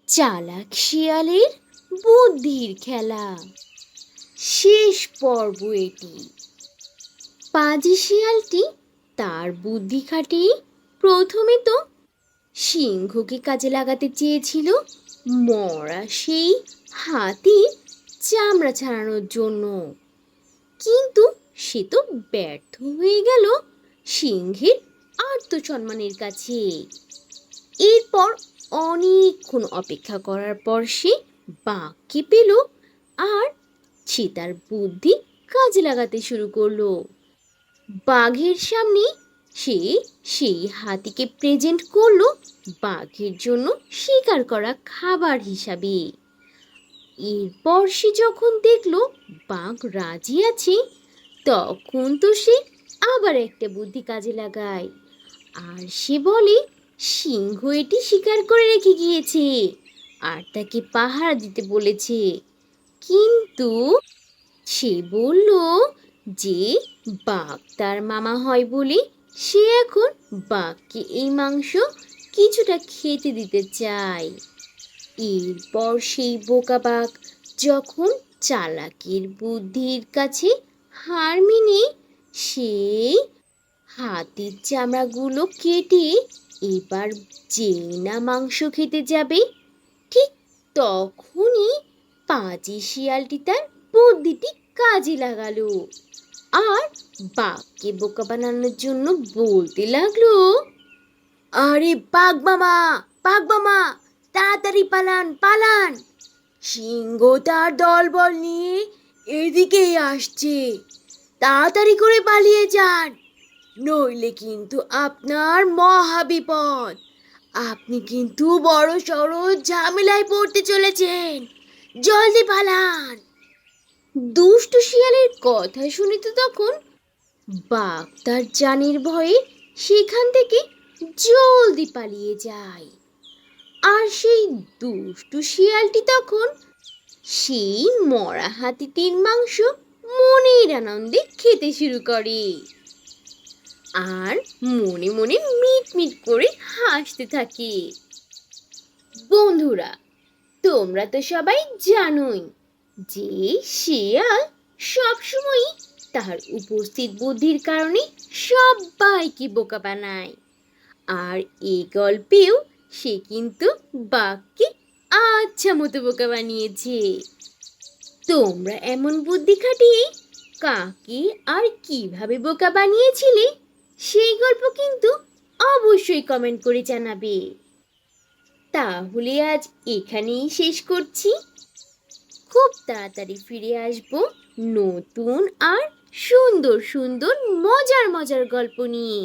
চালাক শিয়ালের বুদ্ধির খেলা। শেষ পর্ব এটি। পাজি শিয়ালটি তার বুদ্ধি খাটিয়ে প্রথমে তো সিংহকে কাজে লাগাতে চেয়েছিল মরা সেই হাতির চামড়া ছাড়ানোর জন্য, কিন্তু সে তো ব্যর্থ হয়ে গেল সিংহের আত্মসম্মানের কাছে। এরপর অনেকক্ষণ অপেক্ষা করার পর সে বাঘকে পেল, আর সে তার বুদ্ধি কাজে লাগাতে শুরু করলো। বাঘের সামনে সে সেই হাতিকে প্রেজেন্ট করলো বাঘের জন্য শিকার করা খাবার হিসাবে। এরপর সে যখন দেখলো বাঘ রাজি আছে, তখন তো সে আবার একটা বুদ্ধি কাজে লাগায়, আর সে বলে সিংহ এটি শিকার করে রেখে গিয়েছে আর তাকে পাহারা দিতে বলেছে। কিন্তু সে বলল যে বাঘ তার মামা হয় বলে সে এখন বাঘকে এই মাংস কিছুটা খেতে দিতে চায়। এরপর সেই বোকা বাঘ যখন চালাকের বুদ্ধির কাছে হার মেনে সেই হাতির চামড়াগুলো কেটে এবার যেই না মাংস খেতে যাবে, ঠিক তখনই পাজি শিয়ালটি তার বুদ্ধিটি কাজে লাগালো আর বাঘকে বোকা বানানোর জন্য বলতে লাগলো, আরে বাঘ মামা, বাঘ মামা, তাড়াতাড়ি পালান পালান, সিংহ তার দলবল নিয়ে এদিকেই আসছে, তাড়াতাড়ি করে পালিয়ে যান, নইলে কিন্তু আপনার মহা বিপদ, আপনি কিন্তু বড় সড় ঝামেলায় পড়তে চলেছেন, জলদি পালান। দুষ্টু শিয়ালের কথা শুনে তো তখন বাঘ তার জানের ভয়ে সেখান থেকে জলদি পালিয়ে যায়। আর সেই দুষ্টু শিয়ালটি তখন সেই মরা হাতিটির মাংস মনের আনন্দে খেতে শুরু করে আর মনে মনে মিট মিট করে হাসতে থাকে। বন্ধুরা, তোমরা তো সবাই জানোই যে শিয়াল সবসময়ই তার উপস্থিত বুদ্ধির কারণে সবাইকে বোকা বানায়, আর এই গল্পেও সে কিন্তু বাঘকে আচ্ছা মতো বোকা বানিয়েছে। তোমরা এমন বুদ্ধি খাটিয়ে কাকে আর কিভাবে বোকা বানিয়েছিলে সেই গল্প কিন্তু অবশ্যই কমেন্ট করে জানাবে। তাহলে আজ এখানেই শেষ করছি। খুব তাড়াতাড়ি ফিরে আসবো নতুন আর সুন্দর সুন্দর মজার মজার গল্প নিয়ে।